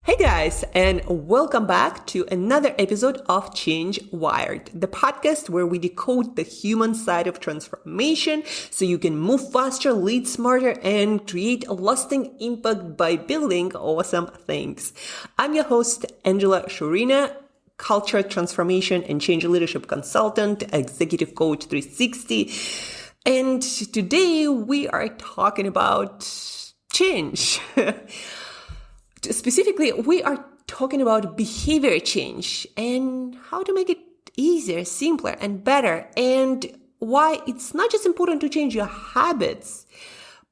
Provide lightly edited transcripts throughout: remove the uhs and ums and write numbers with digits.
Hey guys, and welcome back to another episode of Change Wired, the podcast where we decode the human side of transformation so you can move faster, lead smarter, and create a lasting impact by building awesome things. I'm your host, Angela Shurina, culture transformation and change leadership consultant, executive coach 360. And today we are talking about change. Specifically, we are talking about behavior change and how to make it easier, simpler, and better, and why it's not just important to change your habits,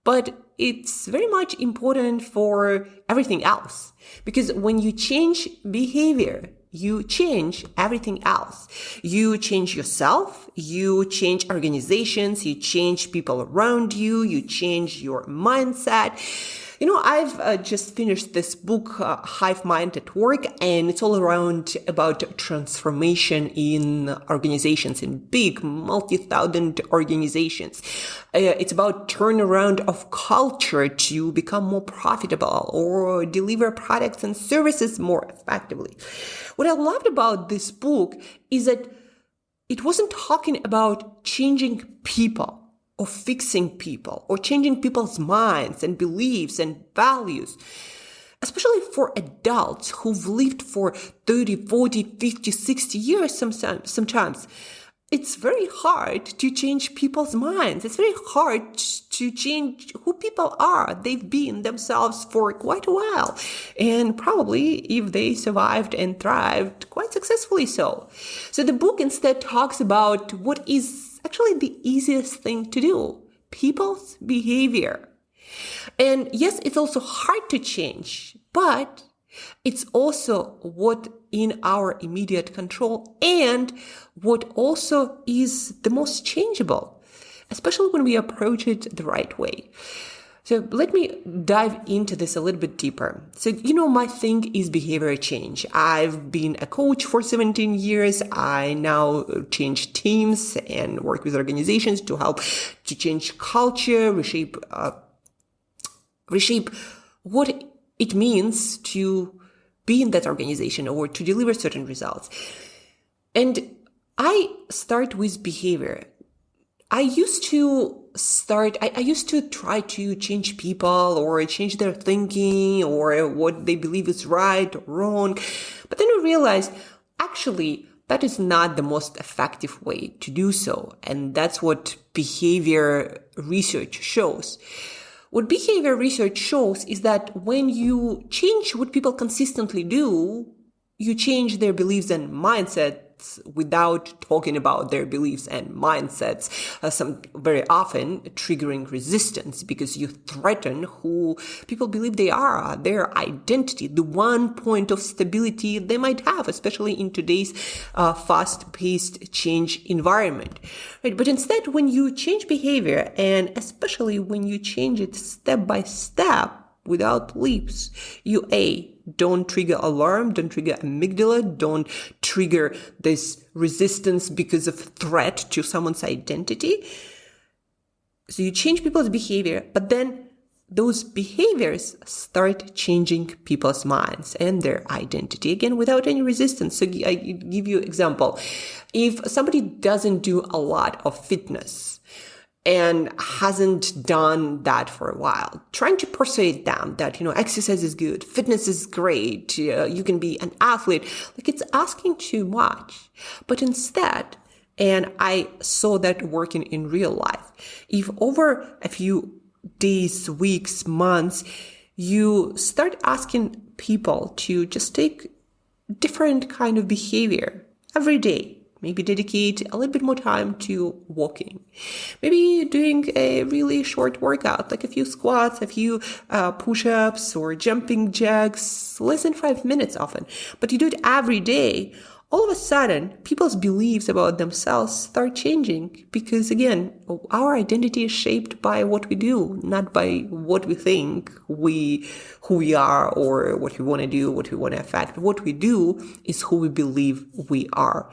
but it's very much important for everything else. Because when you change behavior, you change everything else. You change yourself, you change organizations, you change people around you, you change your mindset. You know, I've just finished this book, Hive Mind at Work, and it's all around about transformation in organizations, in big multi-thousand organizations. It's about turnaround of culture to become more profitable or deliver products and services more effectively. What I loved about this book is that it wasn't talking about changing people, or fixing people, or changing people's minds and beliefs and values, especially for adults who've lived for 30, 40, 50, 60 years sometimes. It's very hard to change people's minds. It's very hard to change who people are. They've been themselves for quite a while. And probably if they survived and thrived, quite successfully so. So the book instead talks about what is actually the easiest thing to do, people's behavior. And yes, it's also hard to change, but it's also what in our immediate control and what also is the most changeable, especially when we approach it the right way. So let me dive into this a little bit deeper. So, my thing is behavior change. I've been a coach for 17 years. I now change teams and work with organizations to help to change culture, reshape what it means to be in that organization or to deliver certain results. And I start with behavior. I used to try to change people or change their thinking or what they believe is right or wrong. But then I realized, actually, that is not the most effective way to do so. And that's what behavior research shows. What behavior research shows is that when you change what people consistently do, you change their beliefs and mindsets without talking about their beliefs and mindsets, very often triggering resistance because you threaten who people believe they are, their identity, the one point of stability they might have, especially in today's fast-paced change environment. Right? But instead, when you change behavior, and especially when you change it step by step, without leaps, you don't trigger alarm, don't trigger amygdala, don't trigger this resistance because of threat to someone's identity. So you change people's behavior, but then those behaviors start changing people's minds and their identity, again, without any resistance. So I give you an example. If somebody doesn't do a lot of fitness, and hasn't done that for a while, trying to persuade them that, exercise is good, fitness is great, you can be an athlete, like it's asking too much. But instead, and I saw that working in real life, if over a few days, weeks, months, you start asking people to just take different kind of behavior every day, maybe dedicate a little bit more time to walking. Maybe doing a really short workout, like a few squats, a few push-ups or jumping jacks, less than 5 minutes often. But you do it every day. All of a sudden, people's beliefs about themselves start changing because, again, our identity is shaped by what we do, not by what we think who we are or what we want to do, what we want to affect. What we do is who we believe we are.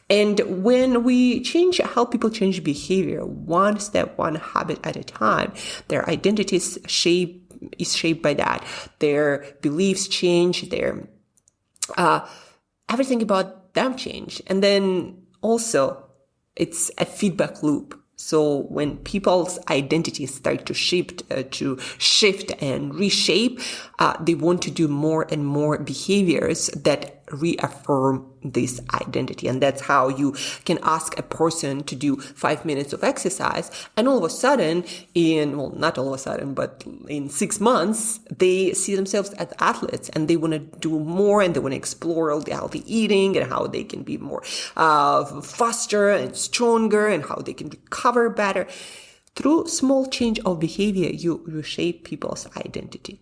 And when we help people change behavior, one step, one habit at a time, their identities shape is shaped by that. Their beliefs change, their everything about them change. And then also it's a feedback loop. So when people's identities start to shift and reshape, they want to do more and more behaviors that reaffirm this identity. And that's how you can ask a person to do 5 minutes of exercise, and all of a sudden not all of a sudden, but in 6 months, they see themselves as athletes and they want to do more, and they want to explore all the healthy eating and how they can be more faster and stronger and how they can recover better. Through small change of behavior, you reshape people's identity.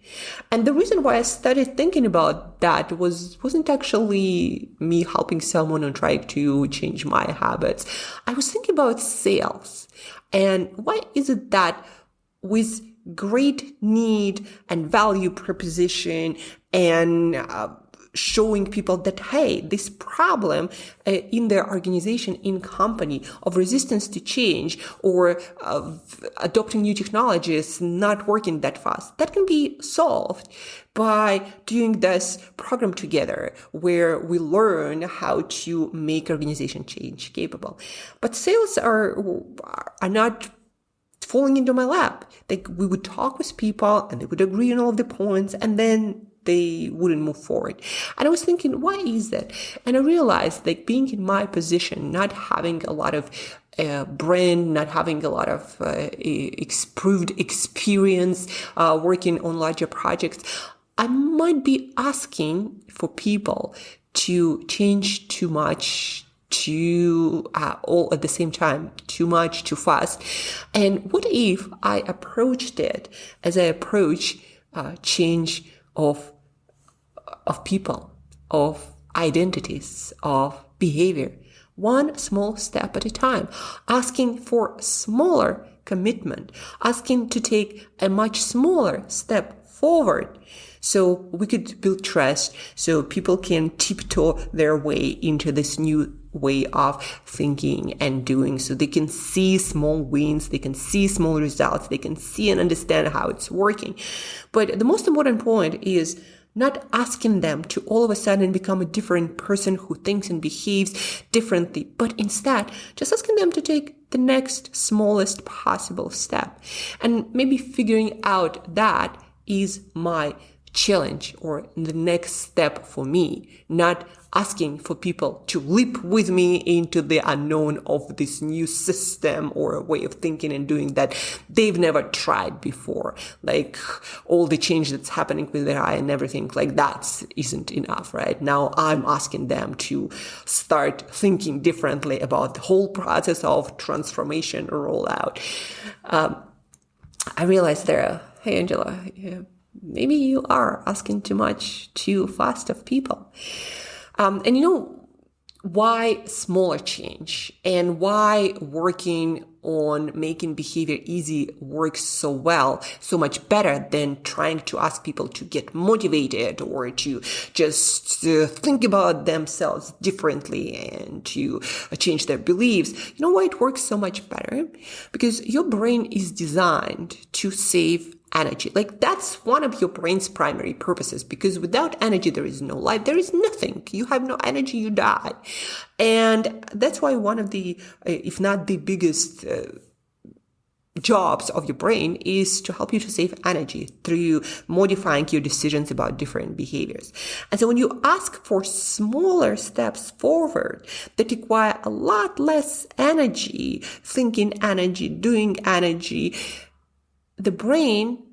And the reason why I started thinking about that wasn't actually me helping someone or trying to change my habits. I was thinking about sales. And why is it that with great need and value proposition and showing people that, hey, this problem in their organization, in company, of resistance to change or of adopting new technologies not working that fast, that can be solved by doing this program together where we learn how to make organization change capable. But sales are not falling into my lap. Like, we would talk with people and they would agree on all of the points, and then they wouldn't move forward. And I was thinking, why is that? And I realized that being in my position, not having a lot of brand, not having a lot of proved experience working on larger projects, I might be asking for people to change too much, all at the same time, too much, too fast. And what if I approached it as I approach change of people, of identities, of behavior, one small step at a time, asking for smaller commitment, asking to take a much smaller step forward. So we could build trust, so people can tiptoe their way into this new way of thinking and doing, so they can see small wins, they can see small results, they can see and understand how it's working. But the most important point is not asking them to all of a sudden become a different person who thinks and behaves differently, but instead just asking them to take the next smallest possible step. And maybe figuring out that is my challenge, or the next step for me, not asking for people to leap with me into the unknown of this new system or a way of thinking and doing that they've never tried before. Like, all the change that's happening with AI and everything, like, that isn't enough, right? Now I'm asking them to start thinking differently about the whole process of transformation rollout. I realized there, hey, Angela, maybe you are asking too much too fast of people. And you know why smaller change and why working on making behavior easy works so well, so much better than trying to ask people to get motivated or to just think about themselves differently and to change their beliefs. You know why it works so much better? Because your brain is designed to save energy. Like, that's one of your brain's primary purposes, because without energy, there is no life. There is nothing. You have no energy, you die. And that's why one of the, if not the biggest jobs of your brain is to help you to save energy through modifying your decisions about different behaviors. And so when you ask for smaller steps forward that require a lot less energy, thinking energy, doing energy, the brain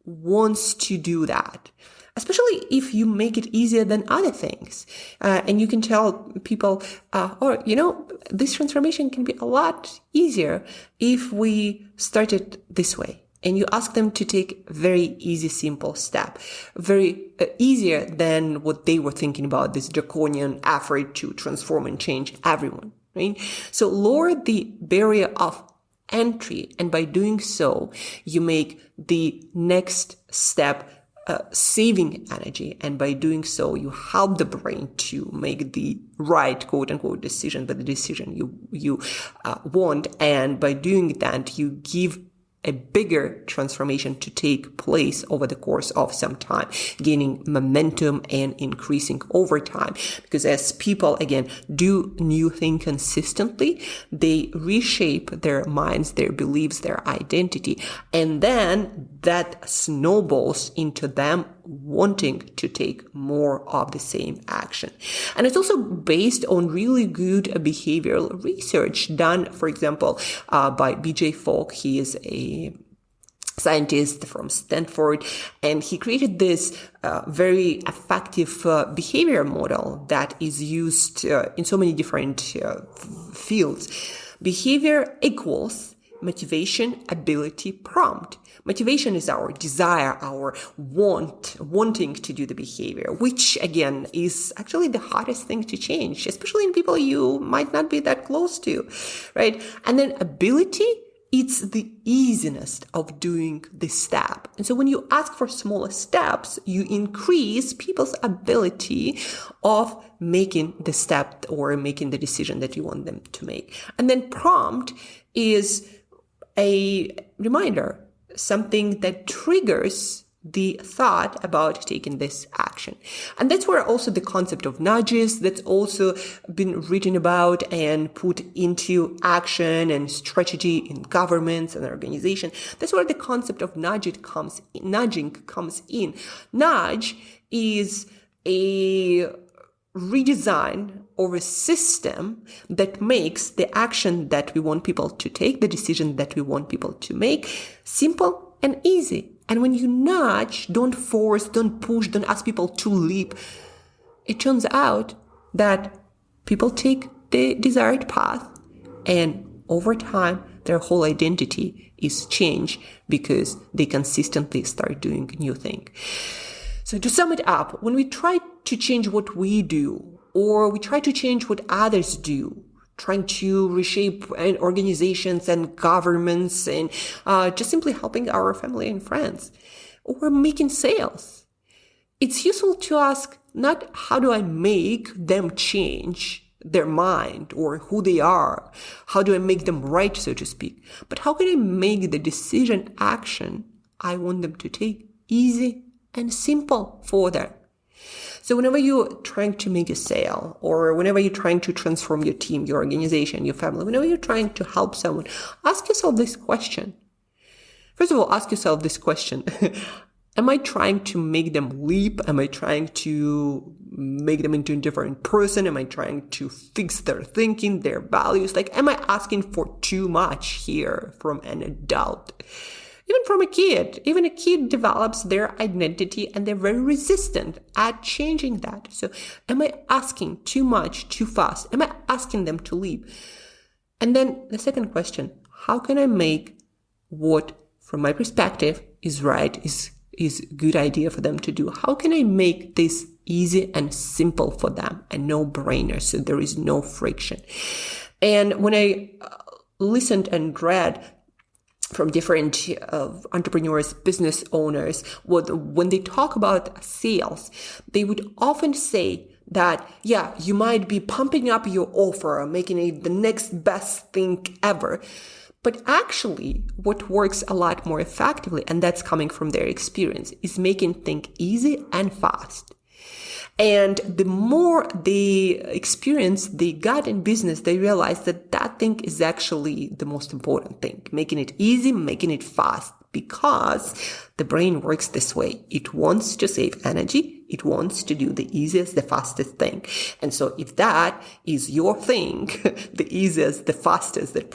wants to do that, especially if you make it easier than other things. And you can tell people, this transformation can be a lot easier if we started this way. And you ask them to take a very easy, simple step, very easier than what they were thinking about, this draconian effort to transform and change everyone, right? So lower the barrier of entry, and by doing so, you make the next step saving energy, and by doing so, you help the brain to make the right quote unquote decision, but the decision you want, and by doing that, you give a bigger transformation to take place over the course of some time, gaining momentum and increasing over time. Because as people, again, do new things consistently, they reshape their minds, their beliefs, their identity, and then that snowballs into them wanting to take more of the same action. And it's also based on really good behavioral research done, for example, by BJ Fogg. He is a scientist from Stanford, and he created this very effective behavior model that is used in so many different fields. Behavior equals motivation, ability, prompt. Motivation is our desire, our wanting to do the behavior, which again is actually the hardest thing to change, especially in people you might not be that close to, right? And then ability, it's the easiness of doing the step. And so when you ask for smaller steps, you increase people's ability of making the step or making the decision that you want them to make. And then prompt is a reminder, something that triggers the thought about taking this action. And that's where also the concept of nudges, that's also been written about and put into action and strategy in governments and organizations. That's where the concept of nudging comes in. Nudge is a redesign of a system that makes the action that we want people to take, the decision that we want people to make, simple and easy. And when you nudge, don't force, don't push, don't ask people to leap, it turns out that people take the desired path, and over time, their whole identity is changed because they consistently start doing new things. So to sum it up, when we try to change what we do, or we try to change what others do, trying to reshape organizations and governments and just simply helping our family and friends, or making sales, it's useful to ask not how do I make them change their mind or who they are, how do I make them right, so to speak, but how can I make the decision action I want them to take easy and simple for them. So whenever you're trying to make a sale, or whenever you're trying to transform your team, your organization, your family, whenever you're trying to help someone, ask yourself this question. First of all, ask yourself this question. Am I trying to make them leap? Am I trying to make them into a different person? Am I trying to fix their thinking, their values? Like, am I asking for too much here from an adult? Even from a kid. Even a kid develops their identity and they're very resistant at changing that. So am I asking too much, too fast? Am I asking them to leap? And then the second question, how can I make what, from my perspective, is right, is a good idea for them to do? How can I make this easy and simple for them, a no-brainer, so there is no friction? And when I listened and read from different entrepreneurs, business owners, when they talk about sales, they would often say that, yeah, you might be pumping up your offer, making it the next best thing ever. But actually, what works a lot more effectively, and that's coming from their experience, is making things easy and fast. And the more they experience they got in business, they realize that that thing is actually the most important thing. Making it easy, making it fast, because the brain works this way. It wants to save energy. It wants to do the easiest, the fastest thing. And so if that is your thing, the easiest, the fastest, that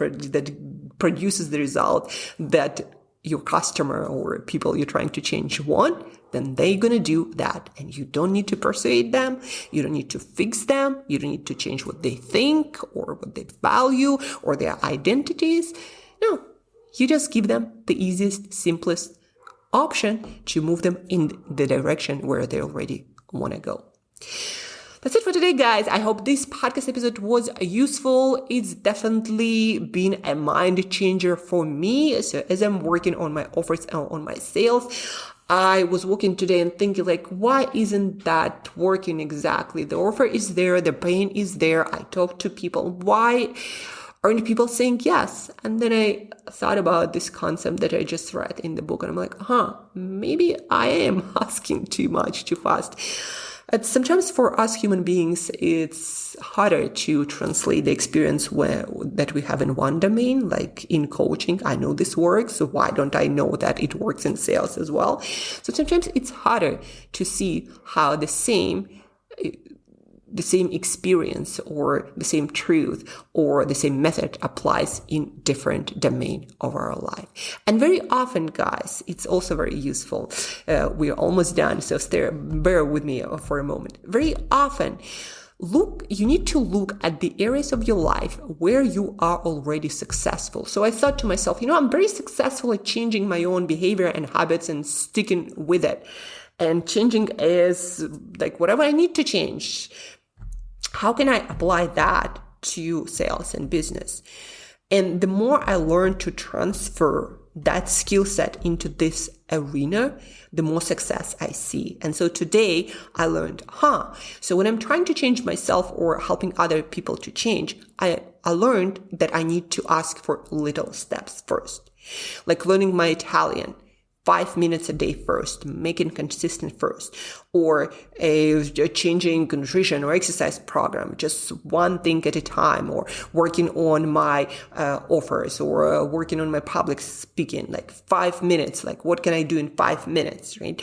produces the result that your customer or people you're trying to change want, then they're going to do that. And you don't need to persuade them. You don't need to fix them. You don't need to change what they think or what they value or their identities. No, you just give them the easiest, simplest option to move them in the direction where they already want to go. That's it for today, guys. I hope this podcast episode was useful. It's definitely been a mind changer for me. So as I'm working on my offers and on my sales, I was walking today and thinking like, why isn't that working exactly? The offer is there. The pain is there. I talk to people. Why Aren't people saying yes? And then I thought about this concept that I just read in the book, and I'm like, maybe I am asking too much too fast. And sometimes for us human beings, it's harder to translate the experience that we have in one domain, like in coaching. I know this works, so why don't I know that it works in sales as well? So sometimes it's harder to see how the same experience or the same truth or the same method applies in different domain of our life. And very often, guys, it's also very useful. We're almost done, so bear with me for a moment. Very often, you need to look at the areas of your life where you are already successful. So I thought to myself, I'm very successful at changing my own behavior and habits and sticking with it. And changing is like whatever I need to change. How can I apply that to sales and business? And the more I learn to transfer that skill set into this arena, the more success I see. And so today I learned, so when I'm trying to change myself or helping other people to change, I learned that I need to ask for little steps first, like learning my Italian. 5 minutes a day first, making consistent first, or a changing nutrition or exercise program, just one thing at a time, or working on my offers, or working on my public speaking, like 5 minutes, like what can I do in 5 minutes, right?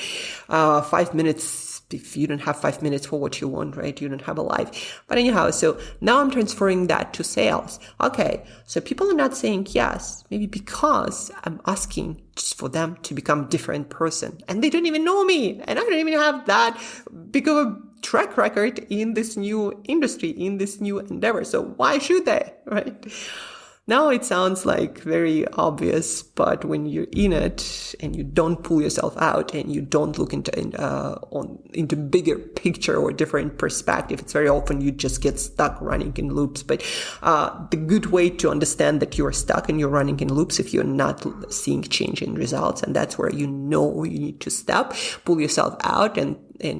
5 minutes, if you don't have 5 minutes for what you want, right? You don't have a life. But anyhow, so now I'm transferring that to sales. Okay, so people are not saying yes, maybe because I'm asking just for them to become a different person. And they don't even know me. And I don't even have that big of a track record in this new industry, in this new endeavor. So why should they, right? Now it sounds like very obvious, but when you're in it and you don't pull yourself out and you don't look into bigger picture or different perspective, it's very often you just get stuck running in loops. But the good way to understand that you're stuck and you're running in loops if you're not seeing change in results, and that's where you need to stop, pull yourself out and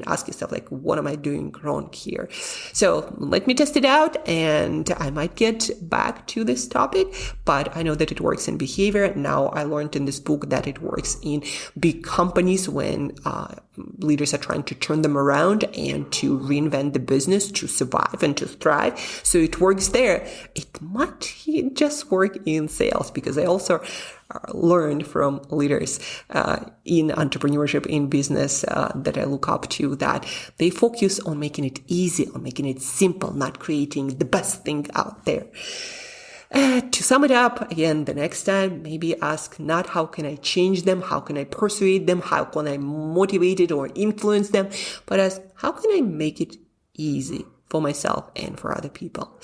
ask yourself, like, what am I doing wrong here? So let me test it out, and I might get back to this topic, but I know that it works in behavior. Now I learned in this book that it works in big companies when leaders are trying to turn them around and to reinvent the business to survive and to thrive. So it works there. It might just work in sales, because I also learned from leaders in entrepreneurship, in business that I look up to, that they focus on making it easy, on making it simple, not creating the best thing out there. To sum it up, again, the next time, maybe ask not how can I change them, how can I persuade them, how can I motivate it or influence them, but ask how can I make it easy for myself and for other people.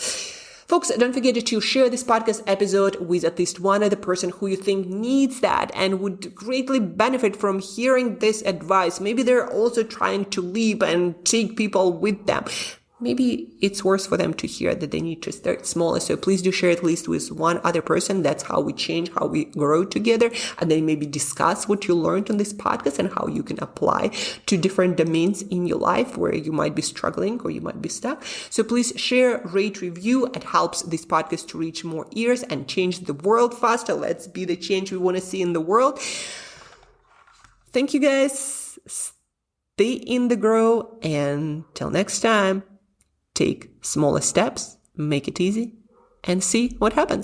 Folks, don't forget to share this podcast episode with at least one other person who you think needs that and would greatly benefit from hearing this advice. Maybe they're also trying to leave and take people with them. Maybe it's worse for them to hear that they need to start smaller. So please do share at least with one other person. That's how we change, how we grow together. And then maybe discuss what you learned on this podcast and how you can apply to different domains in your life where you might be struggling or you might be stuck. So please share, rate, review. It helps this podcast to reach more ears and change the world faster. Let's be the change we want to see in the world. Thank you, guys. Stay in the grow. And till next time, take smaller steps, make it easy, and see what happens.